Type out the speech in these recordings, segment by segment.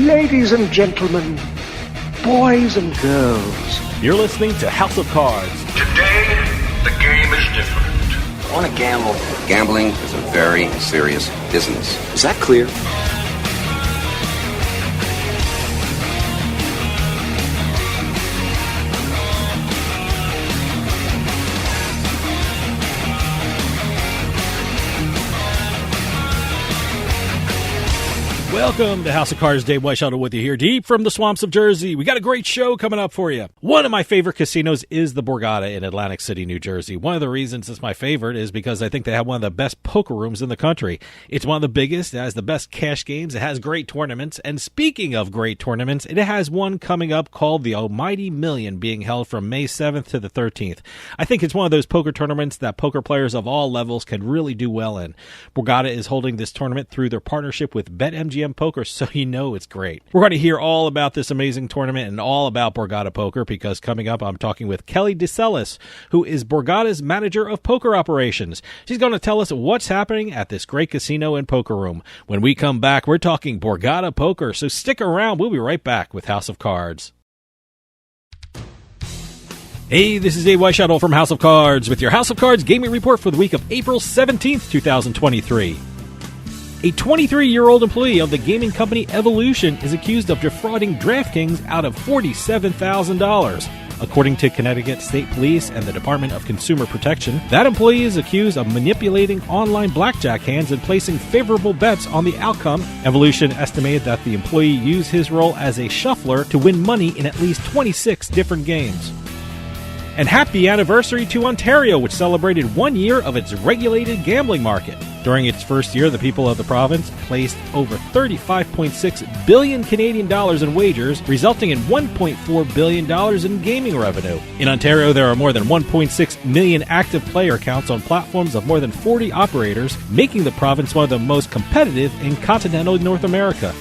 Ladies and gentlemen, boys and girls. You're listening to House of Cards. Today, the game is different. I want to gamble. Gambling is a very serious business. Is that clear? Welcome to House of Cards. Dave Weishaupt with you here, deep from the swamps of Jersey. We got a great show coming up for you. One of my favorite casinos is the Borgata in Atlantic City, New Jersey. One of the reasons it's my favorite is because I think they have one of the best poker rooms in the country. It's one of the biggest. It has the best cash games. It has great tournaments. And speaking of great tournaments, it has one coming up called the Almighty Million, being held from May 7th to the 13th. I think it's one of those poker tournaments that poker players of all levels can really do well in. Borgata is holding this tournament through their partnership with BetMGM Poker, so you know it's great. We're going to hear all about this amazing tournament and all about Borgata Poker, because coming up I'm talking with Kellie deCelis, who is Borgata's manager of poker operations. She's going to tell us what's happening at this great casino and poker room. When we come back, we're talking Borgata Poker, so stick around. We'll be right back with House of Cards. Hey, this is Dave Weishaupt from House of Cards with your House of Cards gaming report for the week of April 17th, 2023. A 23-year-old employee of the gaming company Evolution is accused of defrauding DraftKings out of $47,000. According to Connecticut State Police and the Department of Consumer Protection, that employee is accused of manipulating online blackjack hands and placing favorable bets on the outcome. Evolution estimated that the employee used his role as a shuffler to win money in at least 26 different games. And happy anniversary to Ontario, which celebrated 1 year of its regulated gambling market. During its first year, the people of the province placed over 35.6 billion Canadian dollars in wagers, resulting in $1.4 billion in gaming revenue. In Ontario, there are more than 1.6 million active player accounts on platforms of more than 40 operators, making the province one of the most competitive in continental North America.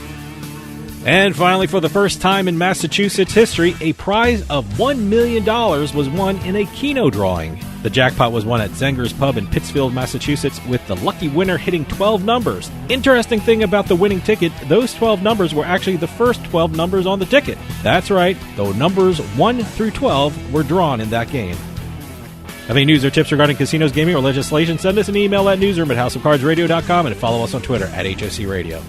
And finally, for the first time in Massachusetts history, a prize of $1 million was won in a Keno drawing. The jackpot was won at Zenger's Pub in Pittsfield, Massachusetts, with the lucky winner hitting 12 numbers. Interesting thing about the winning ticket, those 12 numbers were actually the first 12 numbers on the ticket. That's right, the numbers 1 through 12 were drawn in that game. Have any news or tips regarding casinos, gaming, or legislation? Send us an email at newsroom@houseofcardsradio.com and follow us on Twitter at HOC Radio.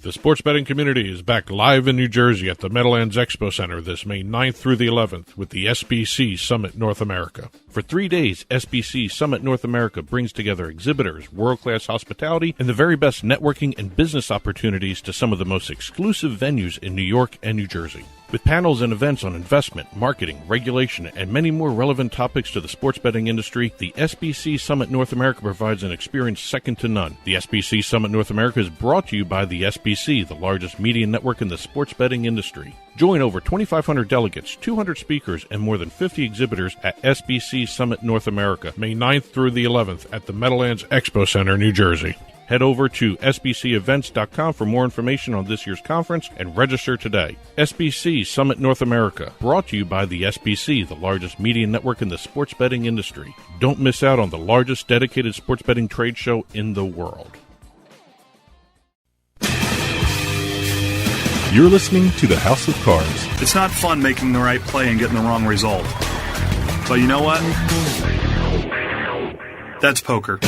The sports betting community is back live in New Jersey at the Meadowlands Expo Center this May 9th through the 11th with the SBC Summit North America. For 3 days, SBC Summit North America brings together exhibitors, world-class hospitality, and the very best networking and business opportunities to some of the most exclusive venues in New York and New Jersey. With panels and events on investment, marketing, regulation, and many more relevant topics to the sports betting industry, the SBC Summit North America provides an experience second to none. The SBC Summit North America is brought to you by the SBC, the largest media network in the sports betting industry. Join over 2,500 delegates, 200 speakers, and more than 50 exhibitors at SBC Summit North America, May 9th through the 11th at the Meadowlands Expo Center, New Jersey. Head over to sbcevents.com for more information on this year's conference and register today. SBC Summit North America, brought to you by the SBC, the largest media network in the sports betting industry. Don't miss out on the largest dedicated sports betting trade show in the world. You're listening to the House of Cards. It's not fun making the right play and getting the wrong result. But you know what? That's poker.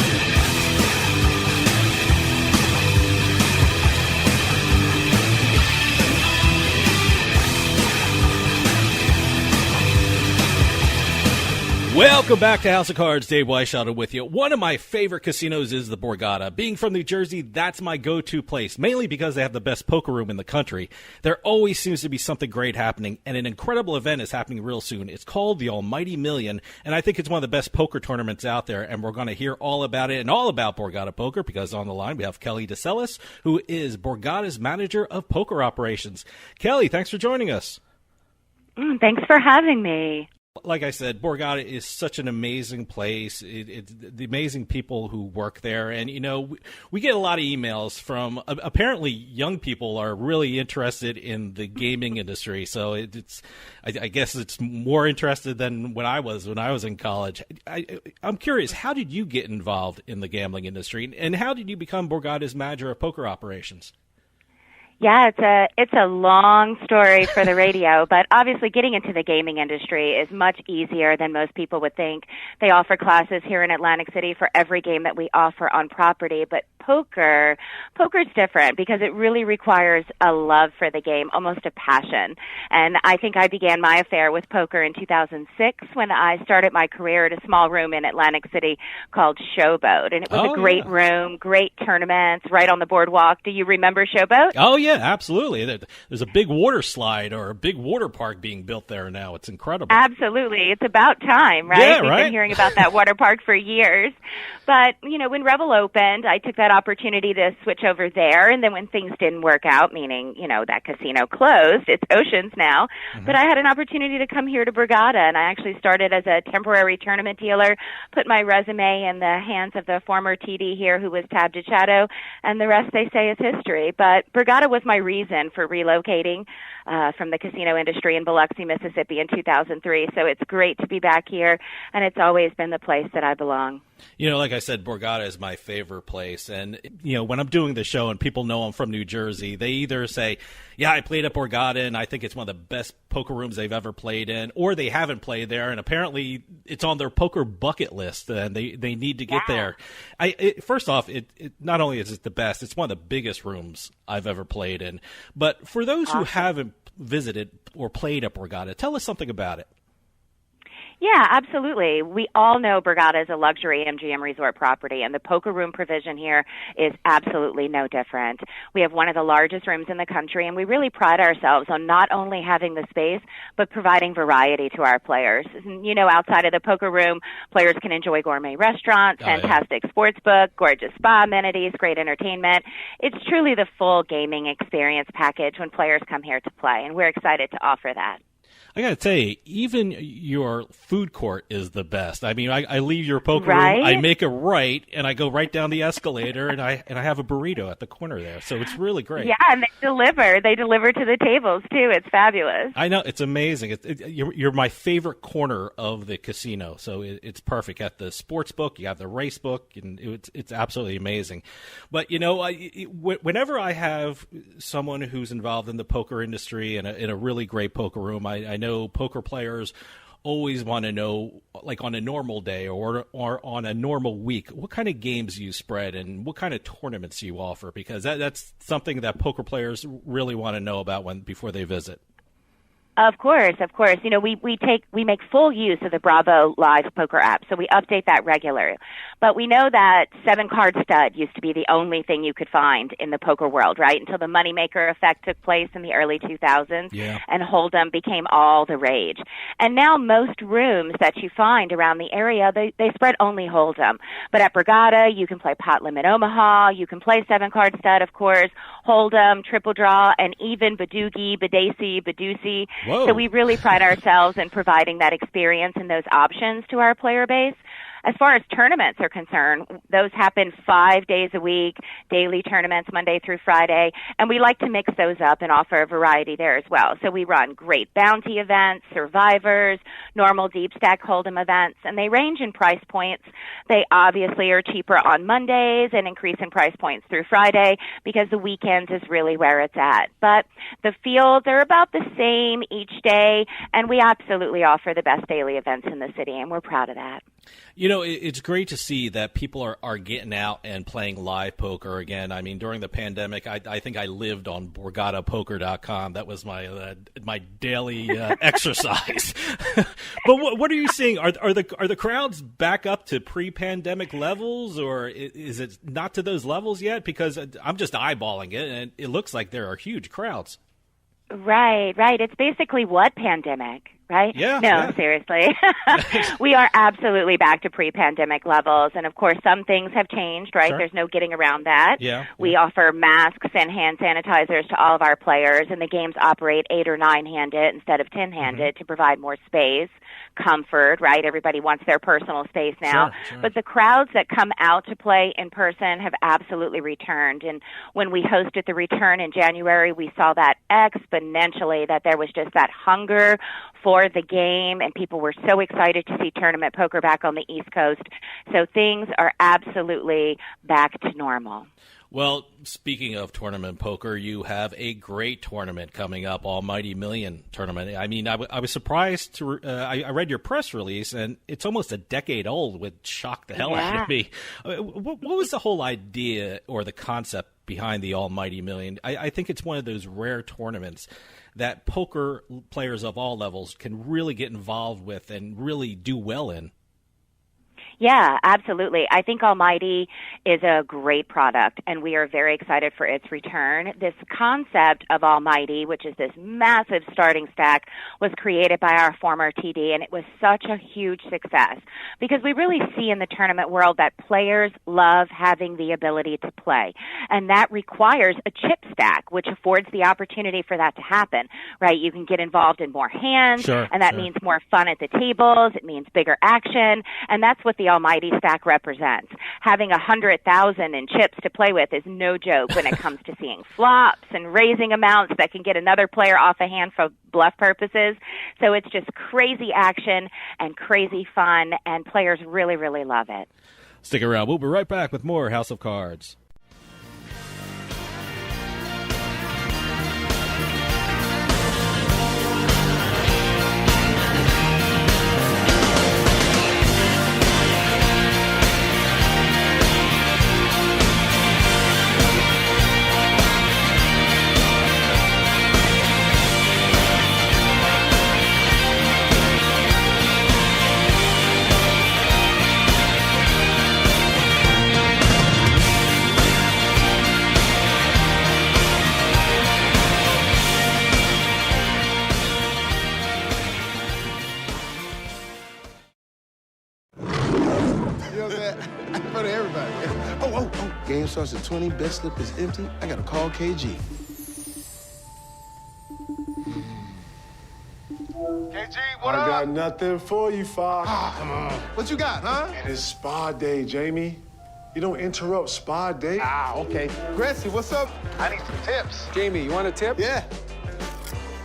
Welcome back to House of Cards. Dave Weishaupt with you. One of my favorite casinos is the Borgata. Being from New Jersey, that's my go-to place, mainly because they have the best poker room in the country. There always seems to be something great happening, and an incredible event is happening real soon. It's called the Almighty Million, and I think it's one of the best poker tournaments out there, and we're going to hear all about it and all about Borgata Poker, because on the line we have Kellie deCelis, who is Borgata's manager of poker operations. Kellie, thanks for joining us. Thanks for having me. Like I said, Borgata is such an amazing place. It's the amazing people who work there. And, we get a lot of emails from apparently young people are really interested in the gaming industry. So I guess it's more interested than when I was in college. I'm curious, how did you get involved in the gambling industry? And how did you become Borgata's manager of poker operations? Yeah, it's a long story for the radio, but obviously getting into the gaming industry is much easier than most people would think. They offer classes here in Atlantic City for every game that we offer on property, but poker's different because it really requires a love for the game, almost a passion. And I think I began my affair with poker in 2006 when I started my career at a small room in Atlantic City called Showboat. And it was a great room, great tournaments right on the boardwalk. Do you remember Showboat? Oh, yeah, absolutely. There's a big water slide or a big water park being built there now. It's incredible. Absolutely. It's about time, right? Yeah, We've been hearing about that water park for years. But, when Revel opened, I took that opportunity to switch over there. And then when things didn't work out, meaning, that casino closed, it's Oceans now. Mm-hmm. But I had an opportunity to come here to Borgata, and I actually started as a temporary tournament dealer, put my resume in the hands of the former TD here who was tabbed to Shadow, and the rest, they say, is history. But Borgata was my reason for relocating from the casino industry in Biloxi, Mississippi in 2003. So it's great to be back here, and it's always been the place that I belong. Like I said, Borgata is my favorite place. And, when I'm doing the show and people know I'm from New Jersey, they either say, yeah, I played at Borgata and I think it's one of the best poker rooms they've ever played in, or they haven't played there and apparently it's on their poker bucket list and they need to get there. First off, it not only is it the best, it's one of the biggest rooms I've ever played in. But for those who haven't visited or played at Borgata, tell us something about it. Yeah, absolutely. We all know Borgata is a luxury MGM resort property, and the poker room provision here is absolutely no different. We have one of the largest rooms in the country, and we really pride ourselves on not only having the space, but providing variety to our players. Outside of the poker room, players can enjoy gourmet restaurants, fantastic sports book, gorgeous spa amenities, great entertainment. It's truly the full gaming experience package when players come here to play, and we're excited to offer that. I got to tell you, even your food court is the best. I mean, I leave your poker room, I make a right, and I go right down the escalator, and I have a burrito at the corner there. So it's really great. Yeah, and they deliver. They deliver to the tables, too. It's fabulous. I know. It's amazing. You're my favorite corner of the casino, so it's perfect. At the sports book, you have the race book, and it's absolutely amazing. But, whenever I have someone who's involved in the poker industry in a really great poker room, I know poker players always want to know, like on a normal day or on a normal week, what kind of games you spread and what kind of tournaments you offer, because that's something that poker players really want to know about before they visit. Of course. We make full use of the Bravo Live poker app, so we update that regularly. But we know that 7-card stud used to be the only thing you could find in the poker world, right? Until the moneymaker effect took place in the early 2000s, and Hold'em became all the rage. And now most rooms that you find around the area, they spread only Hold'em. But at Borgata, you can play Pot Limit Omaha, you can play 7-card stud, of course, Hold'em, Triple Draw, and even Badoogie, Badacey, Baducey. Whoa. So we really pride ourselves in providing that experience and those options to our player base. As far as tournaments are concerned, those happen 5 days a week, daily tournaments, Monday through Friday, and we like to mix those up and offer a variety there as well. So we run great bounty events, survivors, normal deep stack Hold'em events, and they range in price points. They obviously are cheaper on Mondays and increase in price points through Friday because the weekends is really where it's at. But the fields are about the same each day, and we absolutely offer the best daily events in the city, and we're proud of that. It's great to see that people are getting out and playing live poker again. I mean, during the pandemic, I think I lived on BorgataPoker.com. That was my daily exercise. But what are you seeing? Are the crowds back up to pre-pandemic levels, or is it not to those levels yet? Because I'm just eyeballing it, and it looks like there are huge crowds. Right. It's basically what pandemic? right? Yeah. No, yeah. seriously. We are absolutely back to pre-pandemic levels. And, of course, some things have changed, right? Sure. There's no getting around that. Yeah. We offer masks and hand sanitizers to all of our players, and the games operate 8 or 9-handed instead of 10-handed to provide more space, comfort, right? Everybody wants their personal space now. Sure. But the crowds that come out to play in person have absolutely returned. And when we hosted the return in January, we saw that exponentially, that there was just that hunger for the game, and people were so excited to see tournament poker back on the East Coast. So things are absolutely back to normal. Well, speaking of tournament poker, you have a great tournament coming up, Almighty Million tournament. I mean, I was surprised to I read your press release, and it's almost a decade old, which shocked the hell out of me. What was the whole idea or the concept behind the Almighty Million? I think it's one of those rare tournaments that poker players of all levels can really get involved with and really do well in. Yeah, absolutely. I think Almighty is a great product, and we are very excited for its return. This concept of Almighty, which is this massive starting stack, was created by our former TD, and it was such a huge success because we really see in the tournament world that players love having the ability to play, and that requires a chip stack, which affords the opportunity for that to happen, right? You can get involved in more hands, and that means more fun at the tables. It means bigger action, and that's what the Almighty stack represents. Having 100,000 in chips to play with is no joke when it comes to seeing flops and raising amounts that can get another player off a hand for bluff purposes. So it's just crazy action and crazy fun, and players really, really love it. Stick around. We'll be right back with more House of Cards. Game starts at 20, bet slip is empty. I gotta call KG. KG, what up? I got nothing for you, Fox. Ah, come on. What you got, huh? And it's spa day, Jamie. You don't interrupt spa day. Ah, okay. Gracie, what's up? I need some tips. Jamie, you want a tip? Yeah.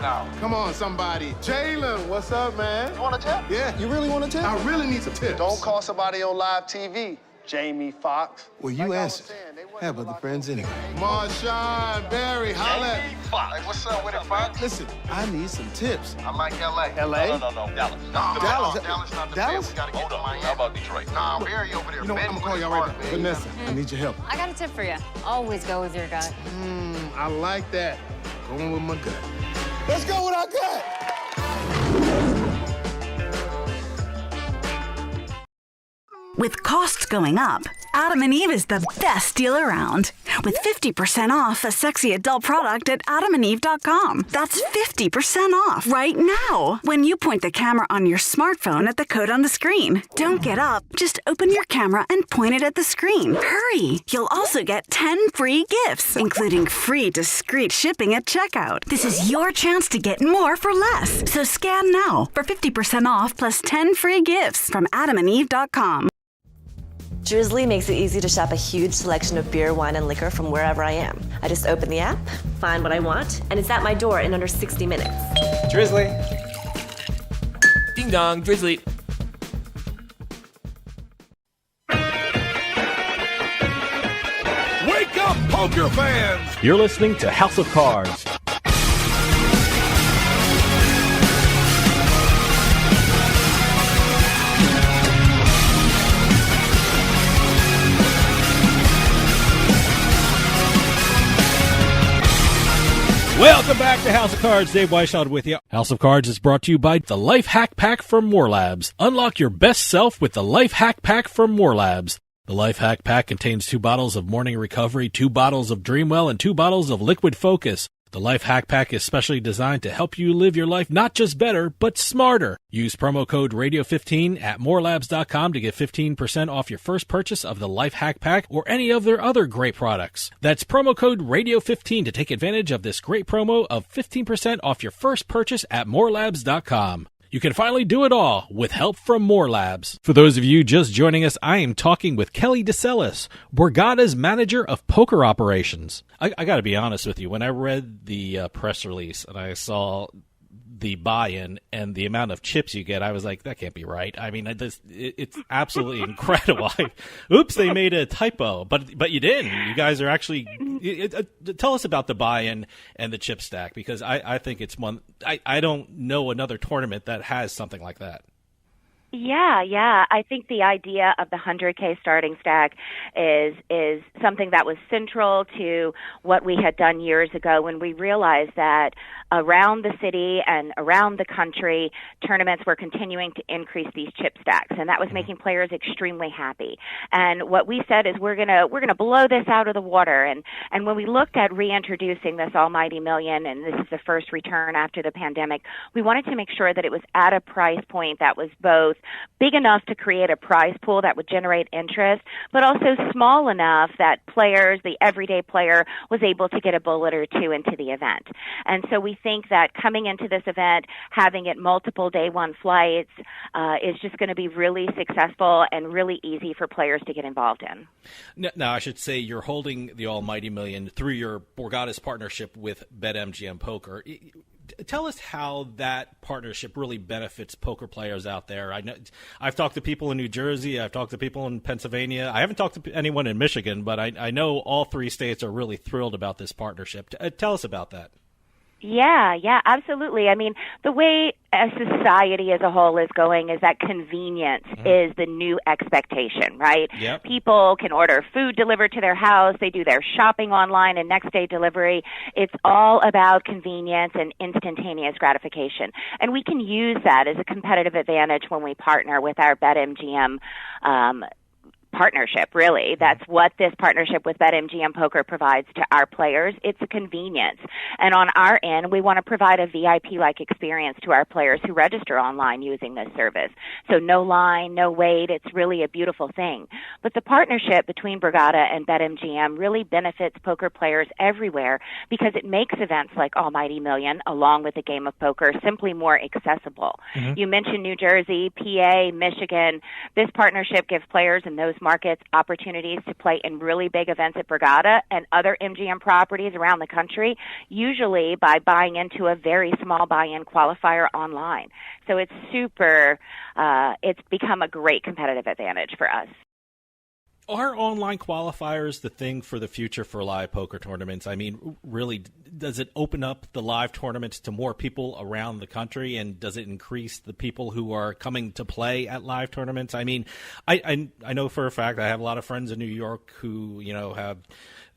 No. Come on, somebody. Jalen, what's up, man? You want a tip? Yeah. You really want a tip? I really need some tips. Don't call somebody on live TV, Jamie Foxx. Well, you answer. Have other friends anyway. Marshawn, Barry, holla. Jamie Foxx. Hey, what's up with it, Fox? Listen, I need some tips. I'm like L.A. L.A.? No, Dallas. Dallas not the Dallas? We gotta get to Miami. How about Detroit? Nah, Barry over there. You know what? I'm gonna call y'all right back. Vanessa, I need your help. I got a tip for you. Always go with your gut. I like that. Going with my gut. Let's go with our gut. With costs going up, Adam & Eve is the best deal around. With 50% off a sexy adult product at adamandeve.com. That's 50% off right now when you point the camera on your smartphone at the code on the screen. Don't get up. Just open your camera and point it at the screen. Hurry! You'll also get 10 free gifts, including free discreet shipping at checkout. This is your chance to get more for less. So scan now for 50% off plus 10 free gifts from adamandeve.com. Drizzly makes it easy to shop a huge selection of beer, wine, and liquor from wherever I am. I just open the app, find what I want, and it's at my door in under 60 minutes. Drizzly. Ding dong, Drizzly. Wake up, poker fans! You're listening to House of Cards. Welcome back to House of Cards. Dave Weishaupt with you. House of Cards is brought to you by the Life Hack Pack from More Labs. Unlock your best self with the Life Hack Pack from More Labs. The Life Hack Pack contains 2 bottles of Morning Recovery, 2 bottles of Dreamwell, and 2 bottles of Liquid Focus. The Life Hack Pack is specially designed to help you live your life not just better, but smarter. Use promo code Radio15 at morelabs.com to get 15% off your first purchase of the Life Hack Pack or any of their other great products. That's promo code Radio15 to take advantage of this great promo of 15% off your first purchase at morelabs.com. You can finally do it all with help from More Labs. For those of you just joining us, I am talking with Kellie deCelis, Borgata's manager of poker operations. I got to be honest with you. When I read the press release and I saw the buy-in and the amount of chips you get, I was like, that can't be right. I mean, it's absolutely incredible. Oops, they made a typo, but you didn't. You guys are actually tell us about the buy-in and the chip stack, because I think it's one. I don't know another tournament that has something like that. Yeah. I think the idea of the 100K starting stack is something that was central to what we had done years ago when we realized that around the city and around the country, tournaments were continuing to increase these chip stacks, and that was making players extremely happy. And what we said is we're gonna blow this out of the water. And when we looked at reintroducing this almighty million, and this is the first return after the pandemic, we wanted to make sure that it was at a price point that was both big enough to create a prize pool that would generate interest, but also small enough that players, the everyday player, was able to get a bullet or two into the event. And so we think that coming into this event, having it multiple day one flights, is just going to be really successful and really easy for players to get involved in. Now, I should say you're holding the almighty million through your Borgata's partnership with BetMGM Poker. Tell us how that partnership really benefits poker players out there. I know I've talked to people in New Jersey. I've talked to people in Pennsylvania. I haven't talked to anyone in Michigan, but I know all three states are really thrilled about this partnership. Tell us about that. Yeah, absolutely. I mean, the way a society as a whole is going is that convenience is the new expectation, right? Yep. People can order food delivered to their house. They do their shopping online and next day delivery. It's all about convenience and instantaneous gratification. And we can use that as a competitive advantage when we partner with our BetMGM partnership, really. That's what this partnership with BetMGM Poker provides to our players. It's a convenience. And on our end, we want to provide a VIP-like experience to our players who register online using this service. So no line, no wait. It's really a beautiful thing. But the partnership between Borgata and BetMGM really benefits poker players everywhere because it makes events like Almighty Million, along with the game of poker, simply more accessible. You mentioned New Jersey, PA, Michigan. This partnership gives players in those markets opportunities to play in really big events at Borgata and other MGM properties around the country, usually by buying into a very small buy-in qualifier online. So it's it's become a great competitive advantage for us. Are online qualifiers the thing for the future for live poker tournaments? I mean, really, does it open up the live tournaments to more people around the country, and does it increase the people who are coming to play at live tournaments? I mean, I know for a fact I have a lot of friends in New York who,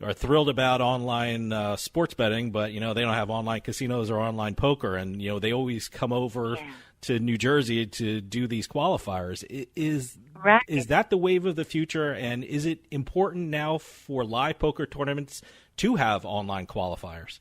are thrilled about online sports betting, but, they don't have online casinos or online poker, and, they always come over to New Jersey to do these qualifiers. Is that the wave of the future, and is it important now for live poker tournaments to have online qualifiers?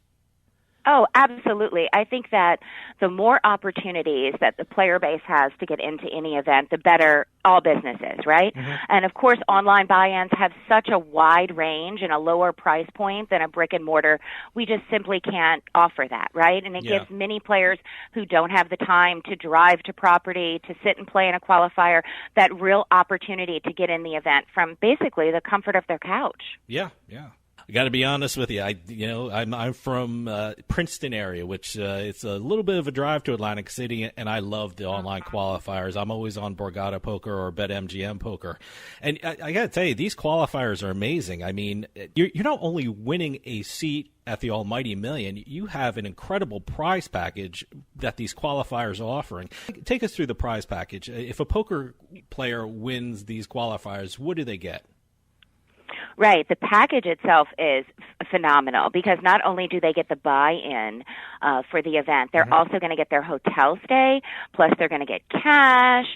Oh, absolutely. I think that the more opportunities that the player base has to get into any event, the better all business is, right? And, of course, online buy-ins have such a wide range and a lower price point than a brick and mortar. We just simply can't offer that, right? And it gives many players who don't have the time to drive to property, to sit and play in a qualifier, that real opportunity to get in the event from basically the comfort of their couch. Yeah. I got to be honest with you. I'm from Princeton area, which it's a little bit of a drive to Atlantic City, and I love the online qualifiers. I'm always on Borgata Poker or BetMGM Poker, and I got to tell you, these qualifiers are amazing. I mean, you're not only winning a seat at the almighty million, you have an incredible prize package that these qualifiers are offering. Take us through the prize package. If a poker player wins these qualifiers, what do they get? Right. The package itself is phenomenal because not only do they get the buy-in for the event, they're also going to get their hotel stay, plus they're going to get cash.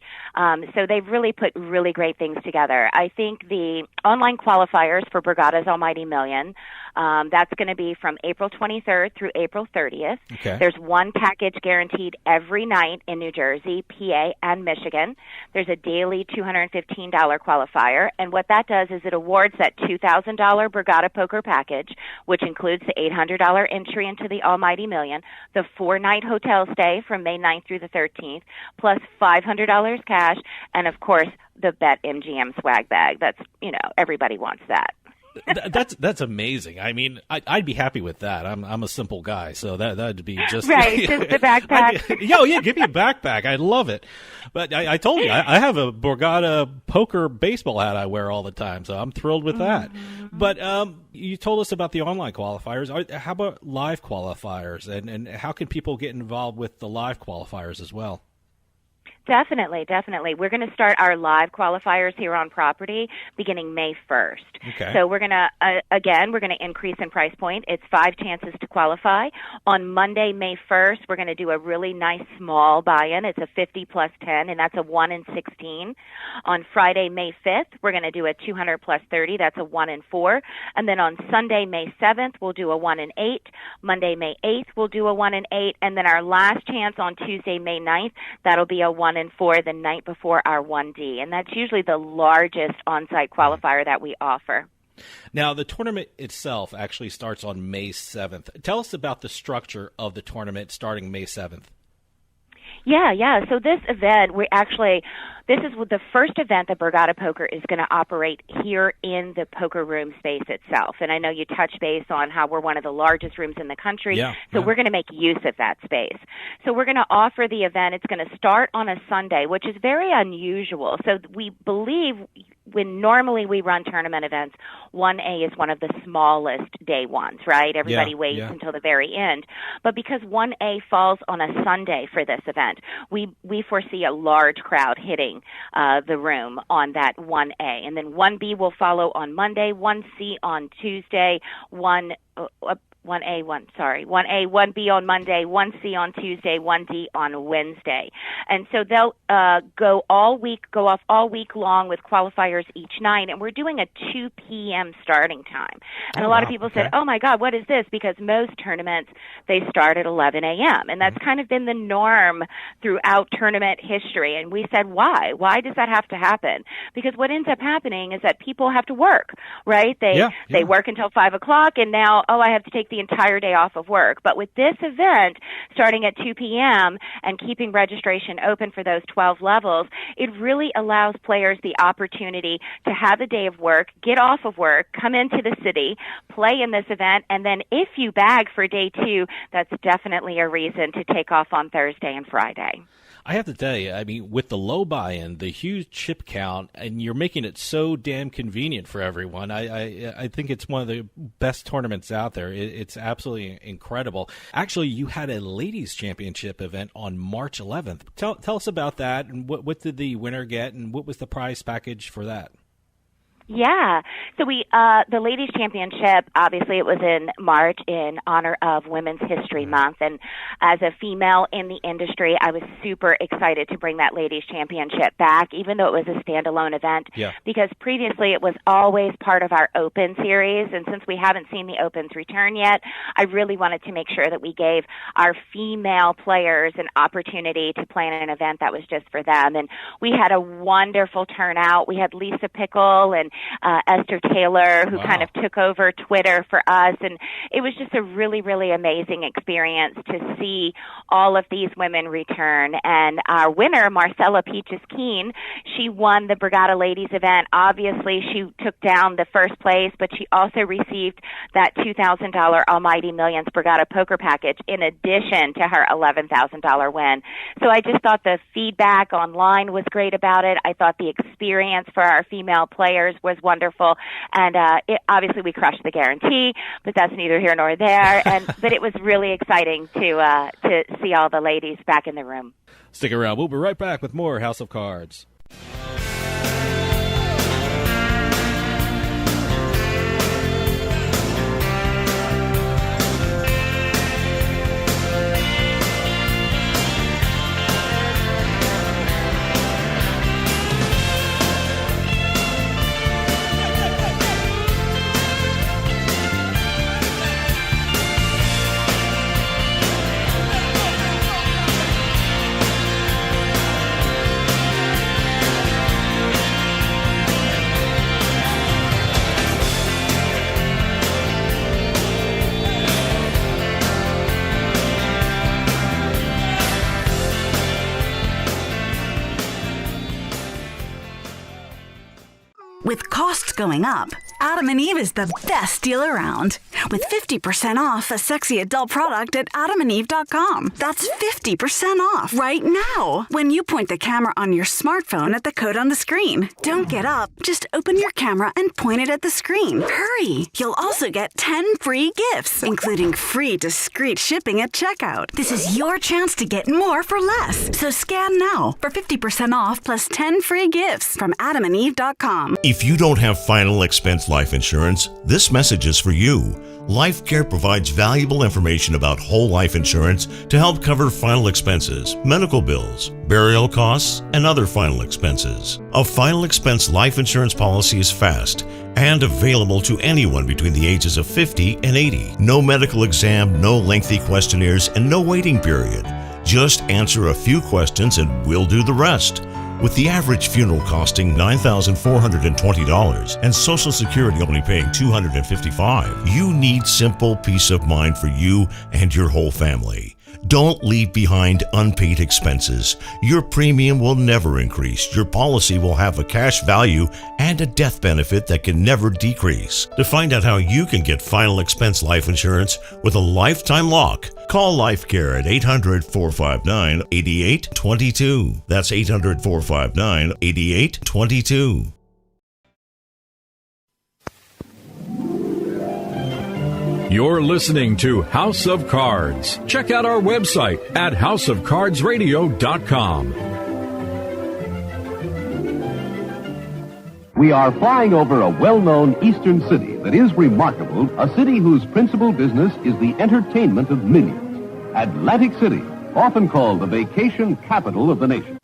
So they've really put really great things together. I think the online qualifiers for Borgata's Almighty Million That's going to be from April 23rd through April 30th. Okay. There's one package guaranteed every night in New Jersey, PA, and Michigan. There's a daily $215 qualifier, and what that does is it awards that $2,000 Borgata poker package, which includes the $800 entry into the Almighty Million, the 4-night hotel stay from May 9th through the 13th, plus $500 cash, and of course, the Bet MGM swag bag. That's, everybody wants that. That's amazing. I mean, I'd be happy with that. I'm a simple guy, so that'd be just right. Just the backpack. Yeah, give me a backpack. I love it. But I told you, I have a Borgata poker baseball hat I wear all the time, so I'm thrilled with that. But you told us about the online qualifiers. How about live qualifiers, and how can people get involved with the live qualifiers as well? Definitely. We're going to start our live qualifiers here on property beginning May 1st. Okay. So we're going to, we're going to increase in price point. It's 5 chances to qualify. On Monday, May 1st, we're going to do a really nice small buy-in. It's a 50 plus 10, and that's a 1 in 16. On Friday, May 5th, we're going to do a 200 plus 30. That's a 1 in 4. And then on Sunday, May 7th, we'll do a 1 in 8. Monday, May 8th, we'll do a 1 in 8. And then our last chance on Tuesday, May 9th, that'll be a 1 in 4 the night before our 1D. And that's usually the largest on-site qualifier that we offer. Now, the tournament itself actually starts on May 7th. Tell us about the structure of the tournament starting May 7th. Yeah. So this event, this is the first event that Borgata Poker is going to operate here in the poker room space itself. And I know you touched base on how we're one of the largest rooms in the country, so we're going to make use of that space. So we're going to offer the event. It's going to start on a Sunday, which is very unusual. So we believe when normally we run tournament events, 1A is one of the smallest day ones, right? Everybody waits until the very end. But because 1A falls on a Sunday for this event, we foresee a large crowd hitting the room on that 1A. And then 1B will follow on Monday, 1C on Tuesday, 1A, 1B on Monday, 1C on Tuesday, 1D on Wednesday. And so they'll go off all week long with qualifiers each night. And we're doing a 2 p.m. starting time. And a lot of people said, oh, my God, what is this? Because most tournaments, they start at 11 a.m. And that's kind of been the norm throughout tournament history. And we said, why? Why does that have to happen? Because what ends up happening is that people have to work, right? They work until 5 o'clock, and now, I have to take the entire day off of work. But with this event starting at 2 p.m. and keeping registration open for those 12 levels, it really allows players the opportunity to have a day of work, get off of work, come into the city, play in this event, and then if you bag for day 2, that's definitely a reason to take off on Thursday and Friday. I have to tell you, I mean, with the low buy-in, the huge chip count, and you're making it so damn convenient for everyone, I think it's one of the best tournaments out there. It's absolutely incredible. Actually, you had a ladies' championship event on March 11th. Tell us about that, and what did the winner get, and what was the prize package for that? Yeah. So the ladies championship, obviously it was in March in honor of Women's History Month. And as a female in the industry, I was super excited to bring that ladies championship back, even though it was a standalone event. Yeah. Because previously it was always part of our Open series. And since we haven't seen the Opens return yet, I really wanted to make sure that we gave our female players an opportunity to play in an event that was just for them. And we had a wonderful turnout. We had Lisa Pickle and Esther Taylor, who kind of took over Twitter for us. And it was just a really, really amazing experience to see all of these women return. And our winner, Marcella Peaches Keen, she won the Borgata Ladies event. Obviously, she took down the first place, but she also received that $2,000 Almighty Millions Borgata poker package in addition to her $11,000 win. So I just thought the feedback online was great about it. I thought the experience for our female players was wonderful, and obviously we crushed the guarantee, but that's neither here nor there. But it was really exciting to see all the ladies back in the room. Stick around. We'll be right back with more House of Cards. With costs going up, Adam and Eve is the best deal around. With 50% off a sexy adult product at adamandeve.com. That's 50% off right now when you point the camera on your smartphone at the code on the screen. Don't get up. Just open your camera and point it at the screen. Hurry! You'll also get 10 free gifts, including free discreet shipping at checkout. This is your chance to get more for less. So scan now for 50% off plus 10 free gifts from adamandeve.com. If you don't have final expense life insurance, this message is for you. LifeCare provides valuable information about whole life insurance to help cover final expenses, medical bills, burial costs, and other final expenses. A final expense life insurance policy is fast and available to anyone between the ages of 50 and 80. No medical exam, no lengthy questionnaires, and no waiting period. Just answer a few questions and we'll do the rest. With the average funeral costing $9,420 and Social Security only paying $255, you need simple peace of mind for you and your whole family. Don't leave behind unpaid expenses. Your premium will never increase. Your policy will have a cash value and a death benefit that can never decrease. To find out how you can get final expense life insurance with a lifetime lock, call LifeCare at 800-459-8822. That's 800-459-8822. You're listening to House of Cards. Check out our website at houseofcardsradio.com. We are flying over a well-known eastern city that is remarkable, a city whose principal business is the entertainment of millions. Atlantic City, often called the vacation capital of the nation.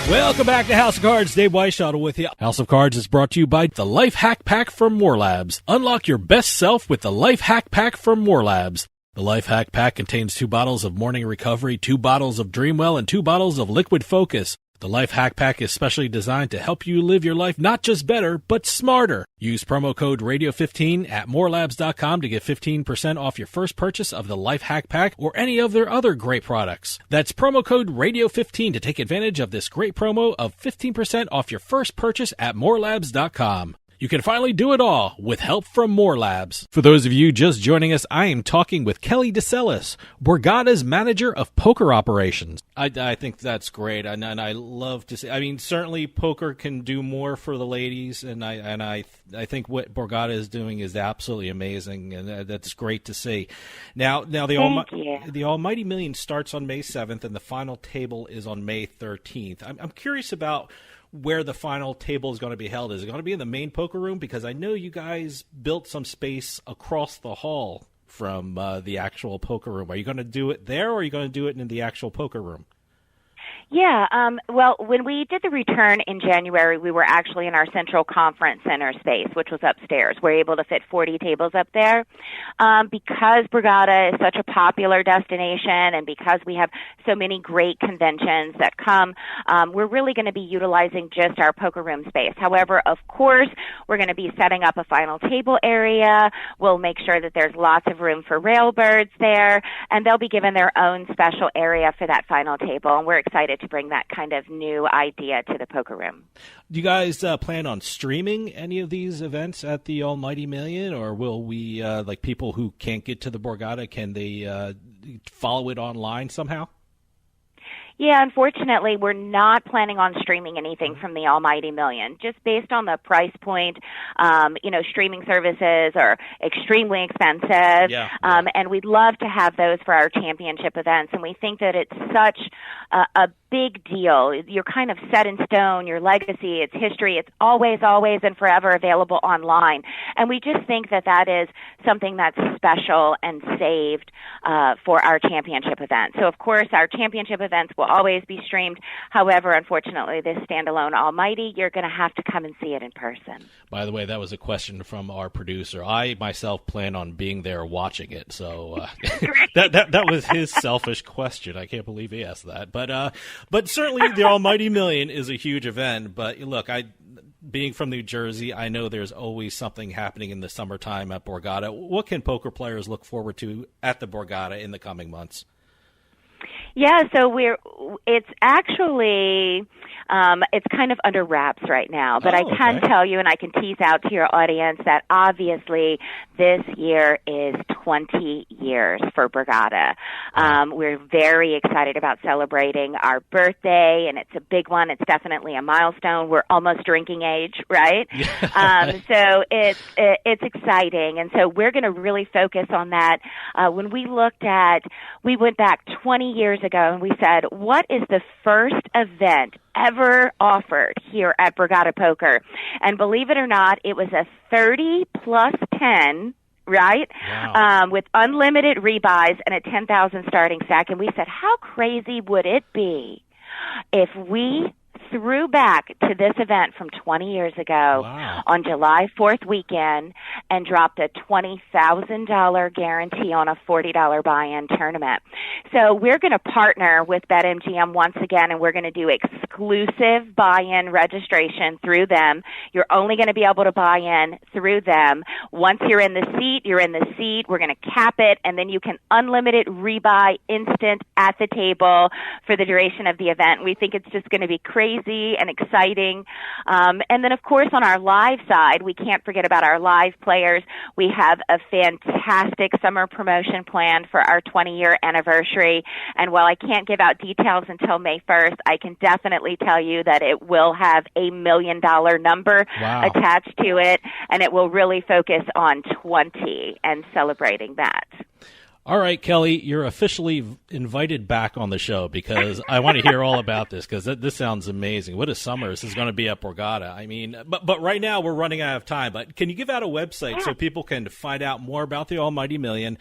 Welcome back to House of Cards. Dave Weishuttle with you. House of Cards is brought to you by the Life Hack Pack from More Labs. Unlock your best self with the Life Hack Pack from More Labs. The Life Hack Pack contains 2 bottles of Morning Recovery, 2 bottles of Dreamwell, and 2 bottles of Liquid Focus. The Life Hack Pack is specially designed to help you live your life not just better, but smarter. Use promo code Radio15 at morelabs.com to get 15% off your first purchase of the Life Hack Pack or any of their other great products. That's promo code Radio15 to take advantage of this great promo of 15% off your first purchase at morelabs.com. You can finally do it all with help from More Labs. For those of you just joining us, I am talking with Kellie deCelis, Borgata's manager of poker operations. I think that's great, and I love to see. I mean, certainly poker can do more for the ladies, and I think what Borgata is doing is absolutely amazing, and that's great to see. Now the Almighty Million starts on May 7th, and the final table is on May 13th. I'm curious about where the final table is going to be held. Is it going to be in the main poker room? Because I know you guys built some space across the hall from the actual poker room. Are you going to do it there, or are you going to do it in the actual poker room? Yeah, well, when we did the return in January, we were actually in our central conference center space, which was upstairs. We're able to fit 40 tables up there. Because Borgata is such a popular destination and because we have so many great conventions that come, we're really going to be utilizing just our poker room space. However, of course, we're going to be setting up a final table area. We'll make sure that there's lots of room for railbirds there, and they'll be given their own special area for that final table, and we're excited to bring that kind of new idea to the poker room. Do you guys plan on streaming any of these events at the Almighty Million, or will we, like people who can't get to the Borgata, can they follow it online somehow? Yeah, unfortunately, we're not planning on streaming anything from the Almighty Million. Just based on the price point, streaming services are extremely expensive, and we'd love to have those for our championship events, and we think that it's such a big deal. You're kind of set in stone, your legacy, its history, it's always, always, and forever available online. And we just think that that is something that's special and saved for our championship event. So, of course, our championship events will always be streamed. However, unfortunately, this standalone Almighty, you're going to have to come and see it in person. By the way, that was a question from our producer. I myself plan on being there watching it, so that was his selfish question. I can't believe he asked that. But certainly the Almighty Million is a huge event. But look, being from New Jersey, I know there's always something happening in the summertime at Borgata. What can poker players look forward to at the Borgata in the coming months? Yeah, so it's actually, it's kind of under wraps right now, but I can tell you, and I can tease out to your audience, that obviously this year is 20 years for Borgata. We're very excited about celebrating our birthday, and it's a big one. It's definitely a milestone. We're almost drinking age, right? So it's exciting, and so we're going to really focus on that. When we went back 20 years ago, and we said, what is the first event ever offered here at Borgata Poker? And believe it or not, it was a 30 plus 10, right? Wow. With unlimited rebuys and a 10,000 starting stack. And we said, how crazy would it be if we threw back to this event from 20 years ago on July 4th weekend and dropped a $20,000 guarantee on a $40 buy-in tournament. So we're going to partner with BetMGM once again, and we're going to do exclusive buy-in registration through them. You're only going to be able to buy in through them. Once you're in the seat, you're in the seat. We're going to cap it, and then you can unlimited rebuy instant at the table for the duration of the event. We think it's just going to be crazy and exciting. And then, of course, on our live side, we can't forget about our live players. We have a fantastic summer promotion planned for our 20-year anniversary. And while I can't give out details until May 1st, I can definitely tell you that it will have $1 million number attached to it, and it will really focus on 20 and celebrating that. All right, Kellie, you're officially invited back on the show because I want to hear all about this because this sounds amazing. What a summer this is going to be at Borgata. I mean, but right now we're running out of time. But can you give out a website so people can find out more about the Almighty Million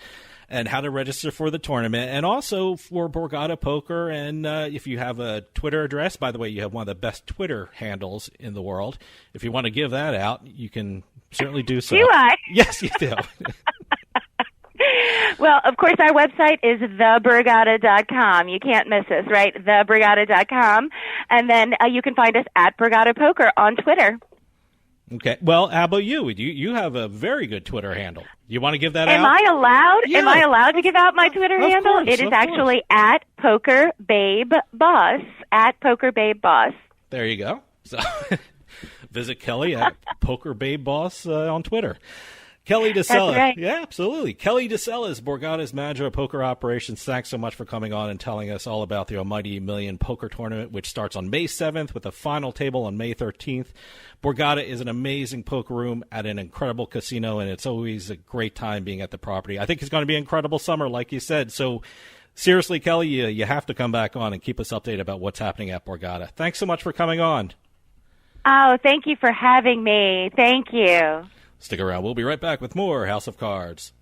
and how to register for the tournament and also for Borgata Poker? And if you have a Twitter address, by the way, you have one of the best Twitter handles in the world. If you want to give that out, you can certainly do so. Do I? Yes, you do. Well, of course, our website is theborgata.com. You can't miss us, right? Theborgata.com. And then you can find us at Borgata Poker on Twitter. Okay. Well, how about you? You have a very good Twitter handle. You want to give that out? Am I allowed? Yeah. Am I allowed to give out my Twitter handle? Course, it is actually at PokerBabeBoss, at PokerBabeBoss. There you go. So visit Kellie at PokerBabeBoss on Twitter. Kellie deCelis. That's right. Yeah, absolutely. Kellie deCelis, Borgata's manager of poker operations. Thanks so much for coming on and telling us all about the Almighty Million Poker Tournament, which starts on May 7th with a final table on May 13th. Borgata is an amazing poker room at an incredible casino, and it's always a great time being at the property. I think it's going to be an incredible summer, like you said. So seriously, Kellie, you have to come back on and keep us updated about what's happening at Borgata. Thanks so much for coming on. Oh, thank you for having me. Thank you. Stick around. We'll be right back with more House of Cards.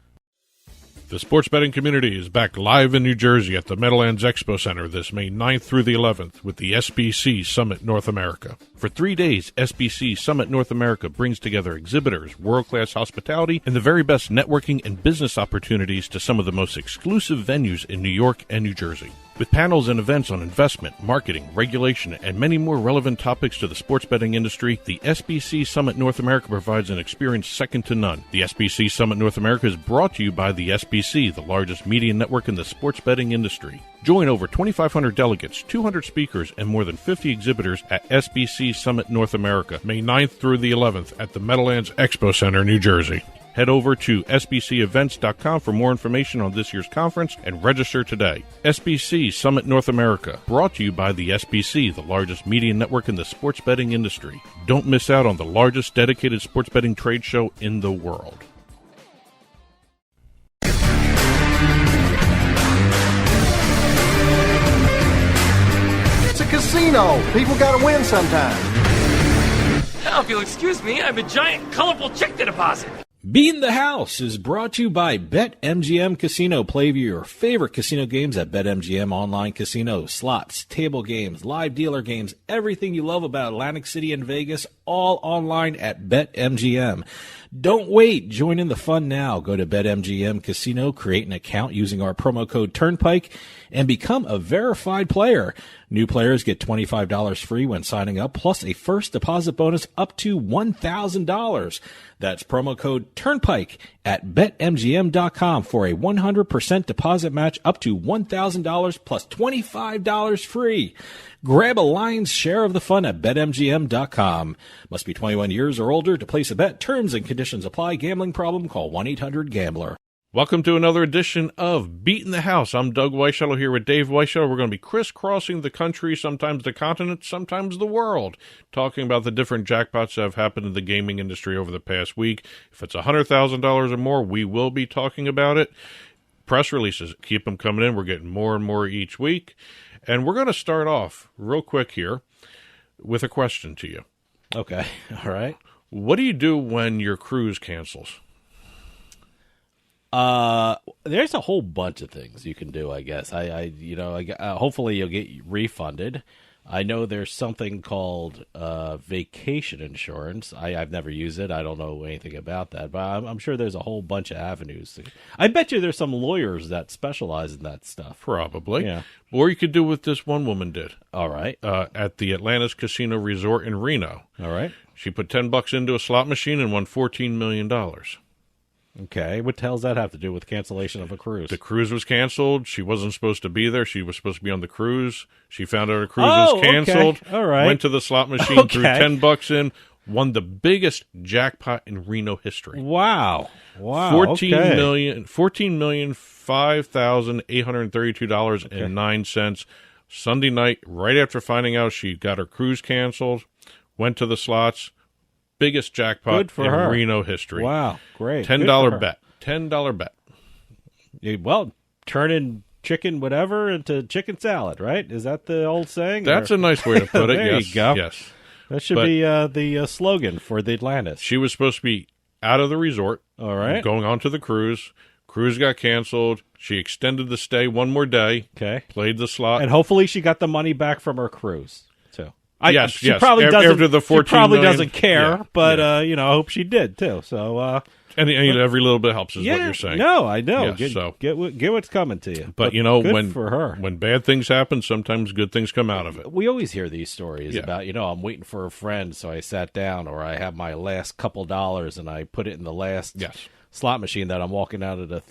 The sports betting community is back live in New Jersey at the Meadowlands Expo Center this May 9th through the 11th with the SBC Summit North America. For 3 days, SBC Summit North America brings together exhibitors, world-class hospitality, and the very best networking and business opportunities to some of the most exclusive venues in New York and New Jersey. With panels and events on investment, marketing, regulation, and many more relevant topics to the sports betting industry, the SBC Summit North America provides an experience second to none. The SBC Summit North America is brought to you by the SBC, the largest media network in the sports betting industry. Join over 2,500 delegates, 200 speakers, and more than 50 exhibitors at SBC Summit North America, May 9th through the 11th at the Meadowlands Expo Center, New Jersey. Head over to sbcevents.com for more information on this year's conference and register today. SBC Summit North America, brought to you by the SBC, the largest media network in the sports betting industry. Don't miss out on the largest dedicated sports betting trade show in the world. It's a casino. People gotta win sometime. Now, if you'll excuse me, I have a giant, colorful check to deposit. Beatin The House is brought to you by BetMGM Casino. Play your favorite casino games at BetMGM Online Casino. Slots, table games, live dealer games, everything you love about Atlantic City and Vegas, all online at BetMGM. Don't wait. Join in the fun now. Go to BetMGM Casino, create an account using our promo code Turnpike, and become a verified player. New players get $25 free when signing up, plus a first deposit bonus up to $1,000. That's promo code Turnpike at BetMGM.com for a 100% deposit match up to $1,000 plus $25 free. Grab a lion's share of the fun at BetMGM.com. Must be 21 years or older to place a bet. Terms and conditions apply. Gambling problem? Call 1-800-GAMBLER. Welcome to another edition of Beatin The House. I'm Doug Weishuttle here with Dave Weishuttle. We're going to be crisscrossing the country, sometimes the continent, sometimes the world, talking about the different jackpots that have happened in the gaming industry over the past week. If it's $100,000 or more, we will be talking about it. Press releases, keep them coming in. We're getting more and more each week. And we're going to start off real quick here with a question to you. Okay, all right. What do you do when your cruise cancels? There's a whole bunch of things you can do, I guess. Hopefully you'll get refunded. I know there's something called vacation insurance. I've never used it. I don't know anything about that, but I'm sure there's a whole bunch of avenues. I bet you there's some lawyers that specialize in that stuff. Probably. Yeah. Or you could do what this one woman did. All right. At the Atlantis Casino Resort in Reno. All right. She put $10 into a slot machine and won $14 million. Okay, what the hell does that have to do with cancellation of a cruise? The cruise was canceled. She wasn't supposed to be there. She was supposed to be on the cruise. She found out her cruise was canceled. Okay. All right. Went to the slot machine, threw $10 in, won the biggest jackpot in Reno history. Wow. $14,005,832.09. Sunday night, right after finding out she got her cruise canceled, went to the slots. Biggest jackpot in Reno history. Wow, great. $10 bet. $10 bet. Well, turning chicken whatever into chicken salad, right? Is that the old saying? That's a nice way to put it. There Yes, you go. Yes. That should be the slogan for the Atlantis. She was supposed to be out of the resort. All right. Going on to the cruise. Cruise got canceled. She extended the stay one more day. Okay. Played the slot. And hopefully she got the money back from her cruise, too. She probably after the $14 million, doesn't care, but I hope she did too. So, and every little bit helps, is what you're saying. No, I know. Yes, get what's coming to you. But good for her. when bad things happen, sometimes good things come out of it. We always hear these stories about I'm waiting for a friend, so I sat down, or I have my last couple dollars and I put it in the last slot machine that I'm walking out of the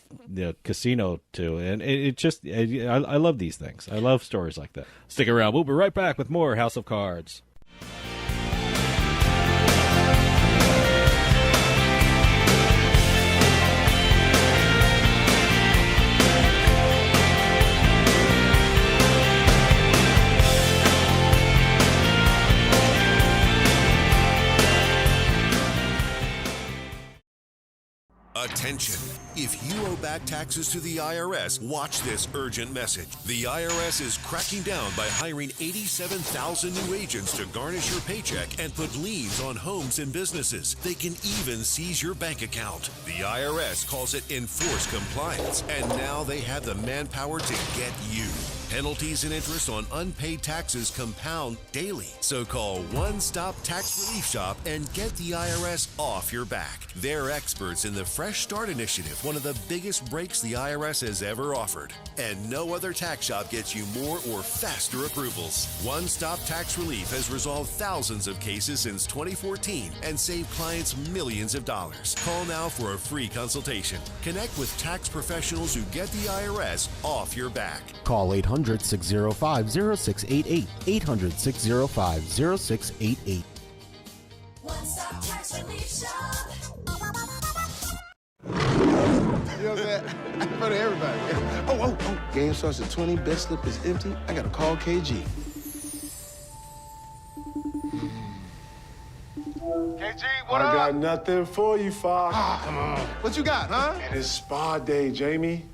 casino to, and it just I love these things. I love stories like that. Stick around. We'll be right back with more House of Cards. Attention. If you owe back taxes to the IRS, watch this urgent message. The IRS is cracking down by hiring 87,000 new agents to garnish your paycheck and put liens on homes and businesses. They can even seize your bank account. The IRS calls it enforced compliance, and now they have the manpower to get you. Penalties and interest on unpaid taxes compound daily. So call One Stop Tax Relief Shop and get the IRS off your back. They're experts in the Fresh Start Initiative, one of the biggest breaks the IRS has ever offered. And no other tax shop gets you more or faster approvals. One Stop Tax Relief has resolved thousands of cases since 2014 and saved clients millions of dollars. Call now for a free consultation. Connect with tax professionals who get the IRS off your back. Call 800-605-0688. 800-605-0688. One Stop Tax Relief Shop. You know what I'm saying? For everybody. Oh. Game starts at 20, bet slip is empty. I gotta call KG. KG, what up? I got nothing for you, Fox. Come on. What you got, huh? And it's spa day, Jamie.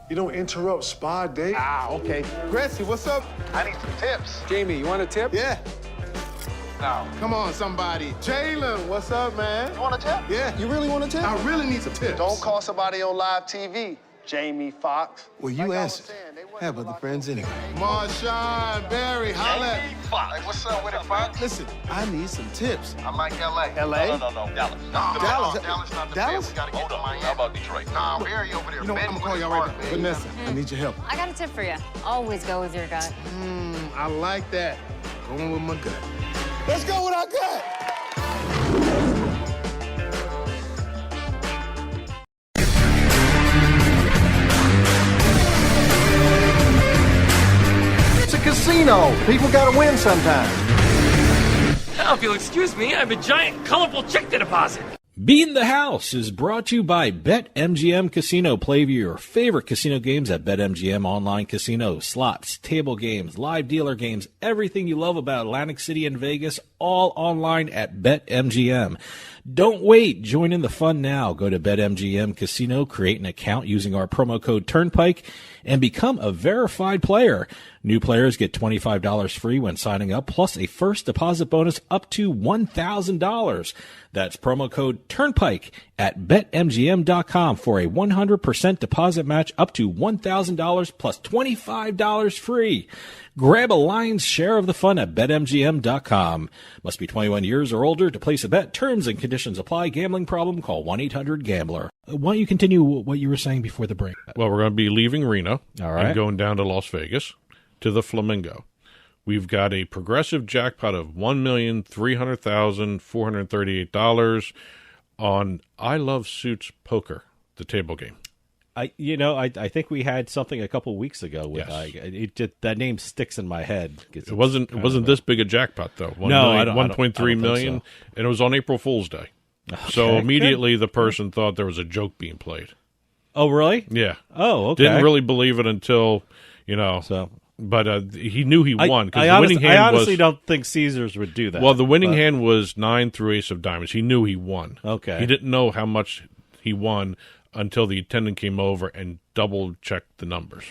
You don't interrupt spa day. Okay. Gracie, what's up? I need some tips. Jamie, you want a tip? Yeah. No. Come on, somebody. Jalen, what's up, man? You want a tip? Yeah. You really want a tip? I really need some tips. Don't call somebody on live TV. Jamie Foxx. Well, you answered. Have other friends anyway. Marshawn Berry, holla at me. Hey, what's up with it, Fox? Listen, I need some tips. I like L.A. L.A.? No, Dallas. Dallas? Dallas not the Dallas? best. We gotta get to Miami. How about Detroit? Nah, Berry over there. You know what? I'm gonna call y'all right back. Vanessa, I need your help. I got a tip for you. Always go with your gut. I like that. Going with my gut. Let's go with our gut. It's a casino. People gotta win sometimes. Now, if you'll excuse me, I have a giant, colorful check to deposit. Beatin The House is brought to you by BetMGM Casino. Play your favorite casino games at BetMGM Online Casino. Slots, table games, live dealer games, everything you love about Atlantic City and Vegas, all online at BetMGM. Don't wait. Join in the fun now. Go to BetMGM Casino, create an account using our promo code Turnpike, and become a verified player. New players get $25 free when signing up, plus a first deposit bonus up to $1,000. That's promo code Turnpike at BetMGM.com for a 100% deposit match up to $1,000 plus $25 free. Grab a lion's share of the fun at BetMGM.com. Must be 21 years or older to place a bet. Terms and conditions apply. Gambling problem? Call 1-800-GAMBLER. Why don't you continue what you were saying before the break? Well, we're going to be leaving Reno All right. and going down to Las Vegas to the Flamingo. We've got a progressive jackpot of $1,300,438 on I Love Suits Poker, the table game. I think we had something a couple weeks ago with that name sticks in my head. It wasn't this big a jackpot though. $1.3 million, and it was on April Fool's Day. Okay. So immediately the person thought there was a joke being played. Oh, really? Yeah. Oh, okay. Didn't really believe it until but he knew he won because the winning hand I honestly don't think Caesars would do that. Well, the winning hand was 9 through ace of diamonds. He knew he won. Okay. He didn't know how much he won until the attendant came over and double-checked the numbers.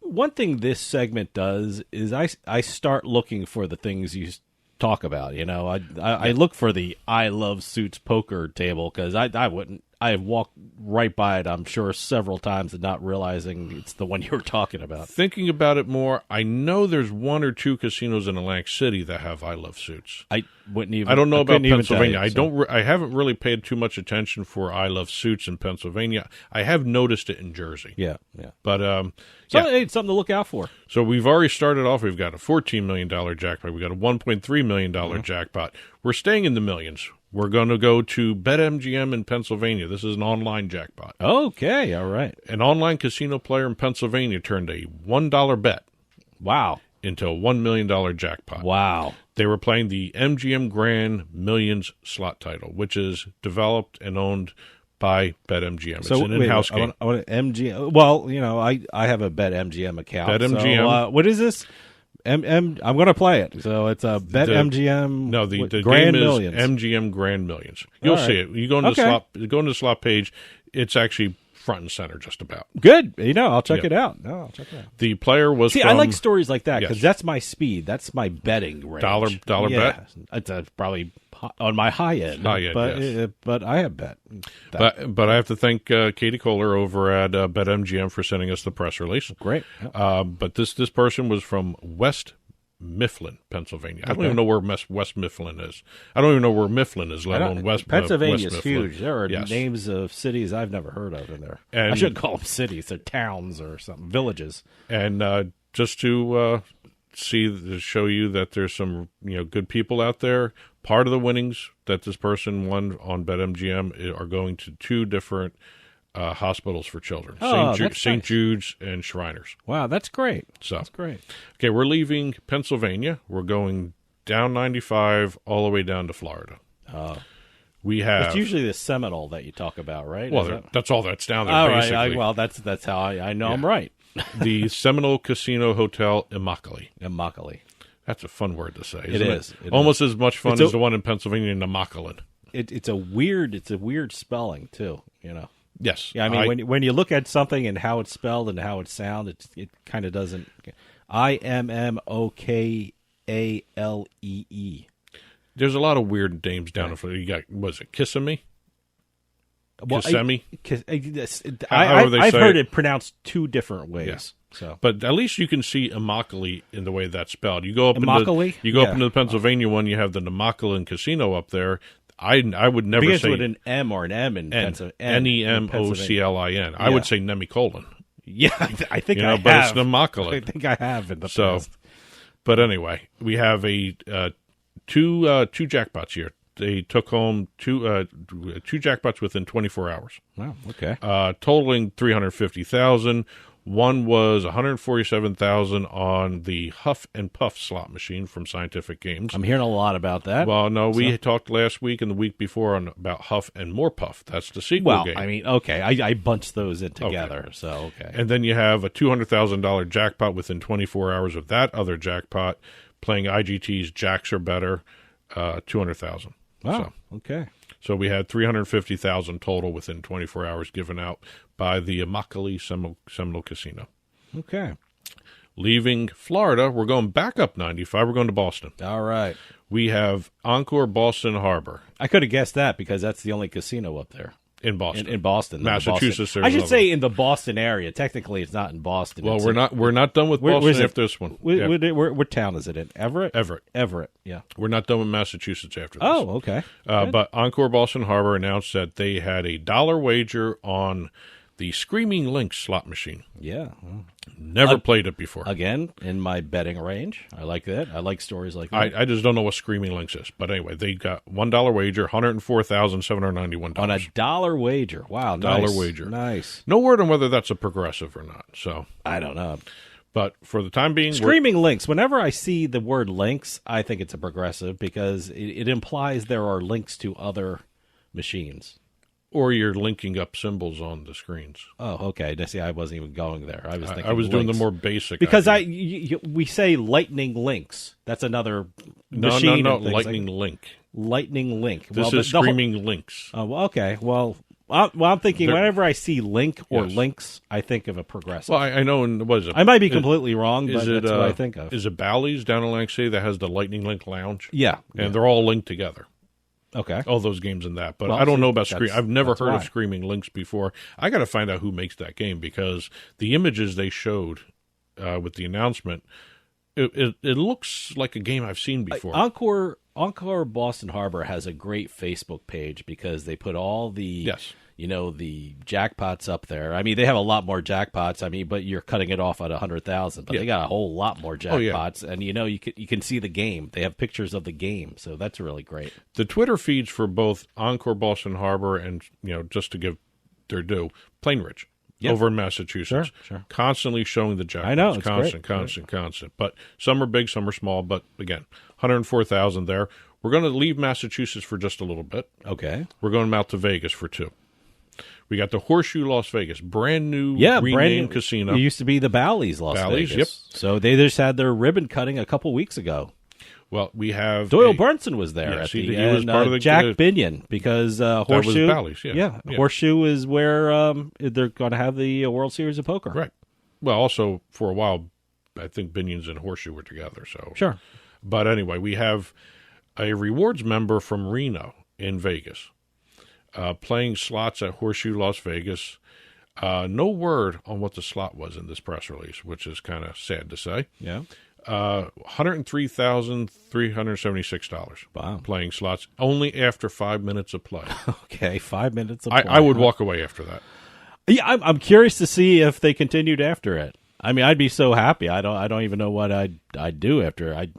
One thing this segment does is I start looking for the things you talk about. I look for the I Love Suits poker table because I have walked right by it, I'm sure, several times and not realizing it's the one you were talking about. Thinking about it more, I know there's 1 or 2 casinos in Atlantic City that have I Love Suits. I don't know about Pennsylvania. I haven't really paid too much attention for I Love Suits in Pennsylvania. I have noticed it in Jersey. Yeah. But it's something to look out for. So we've already started off. We've got a $14 million jackpot. We've got a $1.3 million jackpot. We're staying in the millions. We're going to go to BetMGM in Pennsylvania. This is an online jackpot. Okay, all right. An online casino player in Pennsylvania turned a $1 bet. Wow. Into a $1 million jackpot. Wow. They were playing the MGM Grand Millions slot title, which is developed and owned by BetMGM. It's an in-house game. I want MGM. Well, I have a BetMGM account. BetMGM. So, what is this? I'm going to play it. So it's a BetMGM. No, the Grand game Millions. is MGM Grand Millions. You'll see it. You go into the slot page. It's actually front and center, just about. Good. I'll check it out. I'll check it out. The player was. I like stories like that because that's my speed. That's my betting range. Dollar bet. It's probably on my high end. But I have bet. But I have to thank Katie Kohler over at BetMGM for sending us the press release. Great. But this person was from West Mifflin, Pennsylvania. I don't even know where West Mifflin is. I don't even know where Mifflin is, let alone West Pennsylvania West is Mifflin. huge. There are names of cities I've never heard of in there. And I shouldn't call them cities. They're towns or something, villages. And just to show you that there's some good people out there, part of the winnings that this person won on BetMGM are going to 2 different hospitals for children, St. Jude's and Shriners. Wow, that's great. That's great. Okay, we're leaving Pennsylvania. We're going down 95 all the way down to Florida. We have. It's usually the Seminole that you talk about, right? Well, that's all that's down there. All basically. Right. That's how I know I'm right. The Seminole Casino Hotel Immokalee. Immokalee. That's a fun word to say. It is. Almost as much fun as the one in Pennsylvania in Immokalee. It's a weird spelling too. Yes. Yeah, I mean, when you look at something and how it's spelled and how it sounds, it kind of doesn't. Immokalee. There's a lot of weird names down in Florida. You got, was it Kissimmee? Kissimmee. I've heard it pronounced two different ways. Yeah. So, but at least you can see Immokalee in the way that's spelled. You go up Immokalee? up into the Pennsylvania one. You have the Nemacolin Casino up there. I would never begins say with an M or an M in Pennsylvania. Nemoclin. I would say Nemicolin. Yeah, I think I have. But it's Nemacolin. I think I have in the past. But anyway, we have two jackpots here. They took home two jackpots within 24 hours. Wow. Okay. Totaling $350,000. One was $147,000 on the Huff and Puff slot machine from Scientific Games. I'm hearing a lot about that. Well, no, we talked last week and the week before about Huff and More Puff. That's the sequel game. Well, I mean, okay, I bunched those in together, so okay. And then you have a $200,000 jackpot within 24 hours of that other jackpot, playing IGT's Jacks Are Better, $200,000. Wow, okay. So we had $350,000 total within 24 hours given out by the Immokalee Seminole Casino. Okay. Leaving Florida, we're going back up 95. We're going to Boston. All right. We have Encore Boston Harbor. I could have guessed that because that's the only casino up there. In Boston. In Boston. Massachusetts. I should say in the Boston area. Technically, it's not in Boston. Well, we're not done with Boston after this one. What town is it in? Everett? Everett, yeah. We're not done with Massachusetts after this. Oh, okay. But Encore Boston Harbor announced that they had a $1 wager on the Screaming Lynx slot machine. Yeah. Never played it before. Again, in my betting range. I like that. I like stories like that. I just don't know what Screaming Lynx is. But anyway, they got $1 wager, $104,791. On a $1 wager. Wow, nice. $1 wager. Nice. No word on whether that's a progressive or not. So I don't know. But for the time being... Screaming Lynx. Whenever I see the word links, I think it's a progressive because it implies there are links to other machines. Or you're linking up symbols on the screens. Oh, okay. See, I wasn't even going there. I was thinking I was doing the more basic. Because we say lightning links. That's another machine. No, lightning link. Lightning link. This is Screaming Lynx. Oh, well, okay. Well, I'm thinking whenever I see link or links, I think of a progressive. Well, I know. What is it? I might be completely wrong, but that's what I think of. Is it Bally's down in Atlantic City that has the Lightning Link Lounge? Yeah. And they're all linked together. Okay. All those games in that. But I don't know about Screaming. I've never heard of Screaming Lynx before. I got to find out who makes that game because the images they showed with the announcement, it looks like a game I've seen before. Encore Boston Harbor has a great Facebook page because they put all the the jackpots up there. I mean, they have a lot more jackpots. I mean, but you're cutting it off at 100,000. But they got a whole lot more jackpots, and you can see the game. They have pictures of the game, so that's really great. The Twitter feeds for both Encore Boston Harbor and just to give their due, Plainridge. Over in Massachusetts, sure. Constantly showing the jackpots. I know, it's constant. But some are big, some are small. But again, 104,000 there. We're going to leave Massachusetts for just a little bit. Okay. We're going out to Vegas for 2. We got the Horseshoe Las Vegas, brand new renamed casino. It used to be the Bally's Las Vegas. Yep. So they just had their ribbon cutting a couple weeks ago. Well, we have Doyle Brunson was there. Yes, he was part of the Jack Binion because Horseshoe. That was Bally's, Horseshoe is where they're going to have the World Series of Poker. Right. Well, also for a while, I think Binion's and Horseshoe were together. So sure. But anyway, we have a rewards member from Reno in Vegas playing slots at Horseshoe Las Vegas. No word on what the slot was in this press release, which is kind of sad to say. Yeah. $103,376. Wow. Playing slots only after 5 minutes of play. Okay, 5 minutes of play. I would walk away after that. Yeah, I'm curious to see if they continued after it. I mean, I'd be so happy. I don't even know what I'd do after. I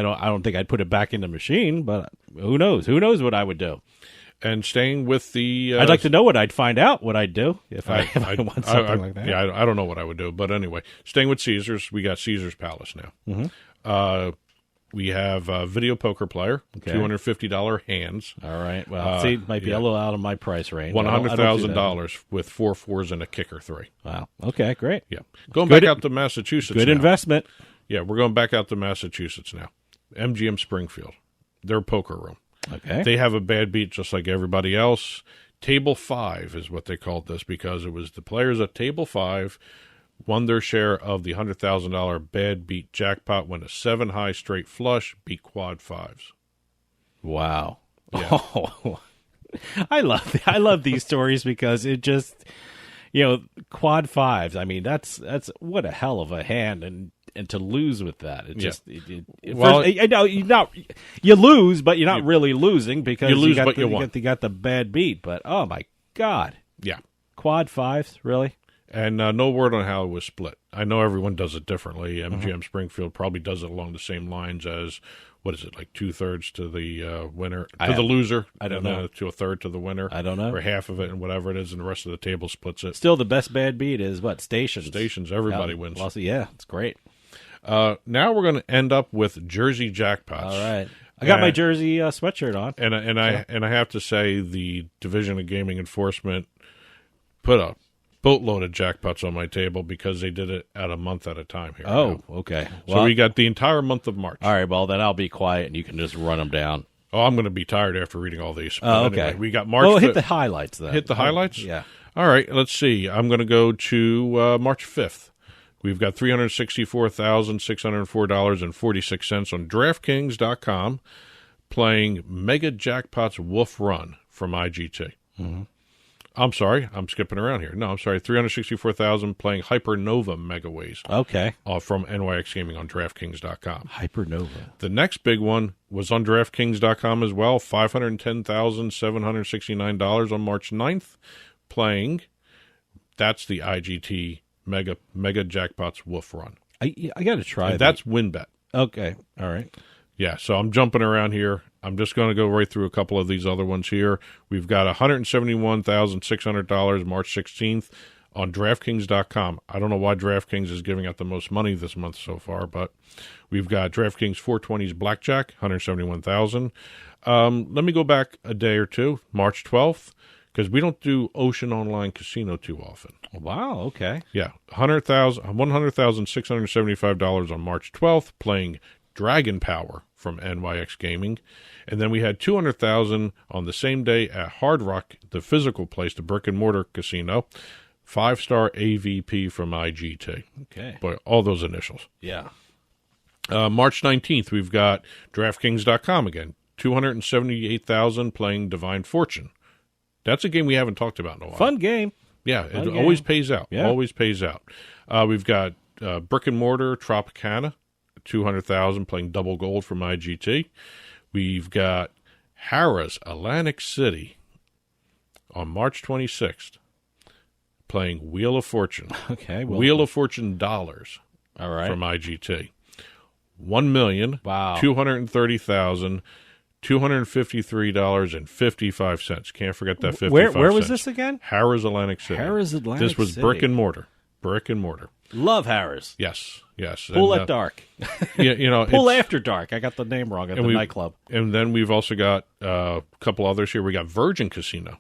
don't think I'd put it back in the machine, but who knows? Who knows what I would do? And staying with the... I'd like to know what I'd find out what I'd do if I want something like that. Yeah, I don't know what I would do. But anyway, staying with Caesars, we got Caesars Palace now. Mm-hmm. We have a video poker player, $250 hands. All right. Well, it might be a little out of my price range. $100,000 with 4 4s and a kicker 3. Wow. Okay, great. Yeah. Going back out to Massachusetts Good now. investment. Yeah, we're going back out to Massachusetts now. MGM Springfield, their poker room. Okay. They have a bad beat just like everybody else. Table 5 is what they called this because it was the players at Table 5 won their share of the $100,000 bad beat jackpot when a 7 high straight flush beat quad 5s. Wow. Yeah. Oh. I love these stories because it just, quad fives. I mean, that's what a hell of a hand, and to lose with that, it just you lose, but you're not really losing because you got the bad beat. But oh my God, yeah, quad fives, really. And no word on how it was split. I know everyone does it differently. MGM Springfield probably does it along the same lines as, what is it, like 2/3 to the winner, the loser? I don't know. To a third to the winner. I don't know. Or half of it and whatever it is, and the rest of the table splits it. Still, the best bad beat is what? Stations. Stations. Everybody wins. Well, yeah, it's great. Now we're going to end up with Jersey jackpots. All right. I got my Jersey sweatshirt on. And I have to say the Division of Gaming Enforcement put a boatload of jackpots on my table because they did it at a month at a time here. Oh, okay. So we got the entire month of March. All right, well, then I'll be quiet and you can just run them down. Oh, I'm going to be tired after reading all these. Oh, okay. Anyway, we got March. Oh, hit the highlights then. Hit the highlights? Yeah. All right, let's see. I'm going to go to March 5th. We've got $364,604.46 on DraftKings.com playing Mega Jackpots Wolf Run from IGT. Mm-hmm. I'm sorry, I'm skipping around here. No, I'm sorry, $364,000 playing Hypernova Megaways. Okay. From NYX Gaming on DraftKings.com. Hypernova. The next big one was on DraftKings.com as well, $510,769 on March 9th, playing, that's the IGT Mega Jackpots Wolf Run. I got to try that. That's WinBet. Okay, all right. Yeah, so I'm jumping around here. I'm just going to go right through a couple of these other ones here. We've got $171,600 March 16th on DraftKings.com. I don't know why DraftKings is giving out the most money this month so far, but we've got DraftKings 420s Blackjack, $171,000. Let me go back a day or two, March 12th, because we don't do Ocean Online Casino too often. Wow, okay. Yeah, $100,675 on March 12th, playing Dragon Power from NYX Gaming. And then we had $200,000 on the same day at Hard Rock, the physical place, the brick-and-mortar casino, 5-star AVP from IGT. Okay. But all those initials. Yeah. March 19th, we've got DraftKings.com again, $278,000 playing Divine Fortune. That's a game we haven't talked about in a while. Fun game. Yeah, it always pays out. Yeah. Always pays out. We've got brick-and-mortar Tropicana, $200,000 playing Double Gold from IGT. We've got Harrah's Atlantic City on March 26th playing Wheel of Fortune. Okay. Wheel of Fortune dollars. All right. From IGT. $1,230,000. $253.55. Can't forget that 55 cents. Where was this again? Harrah's Atlantic City. Harrah's Atlantic This was City. brick and mortar. Brick and mortar. Love Harrah's. Yes. Pool at dark. Yeah, Pool after dark. I got the name wrong at the nightclub. And then we've also got a couple others here. We got Virgin Casino.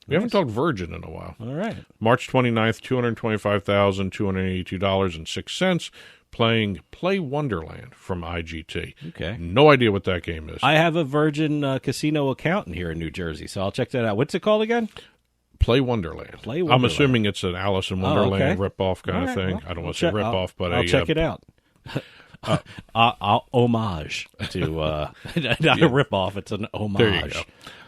We haven't talked Virgin in a while. All right. March 29th, $225,282.06. Playing Play Wonderland from IGT. Okay. No idea what that game is. I have a Virgin Casino account here in New Jersey, so I'll check that out. What's it called again? Play Wonderland. I'm assuming it's an Alice in Wonderland ripoff kind of thing. Well, I don't want to say ripoff, but I'll check it out. Homage to not a ripoff, it's an homage. There you go.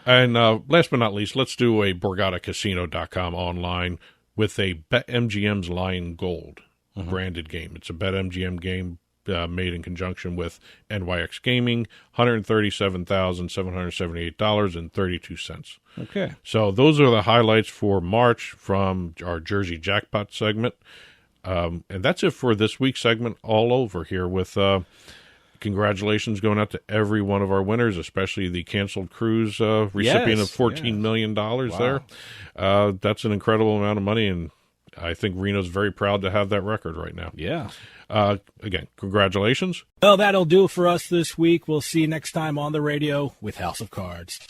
And last but not least, let's do a BorgataCasino.com online with a BetMGM's Lion Gold branded game. It's a BetMGM game made in conjunction with NYX Gaming, $137,778.32. Okay. So those are the highlights for March from our Jersey Jackpot segment. And that's it for this week's segment all over here with congratulations going out to every one of our winners, especially the canceled cruise recipient of $14 million there. That's an incredible amount of money, and I think Reno's very proud to have that record right now. Yeah. Again, congratulations. Well, that'll do it for us this week. We'll see you next time on the radio with House of Cards.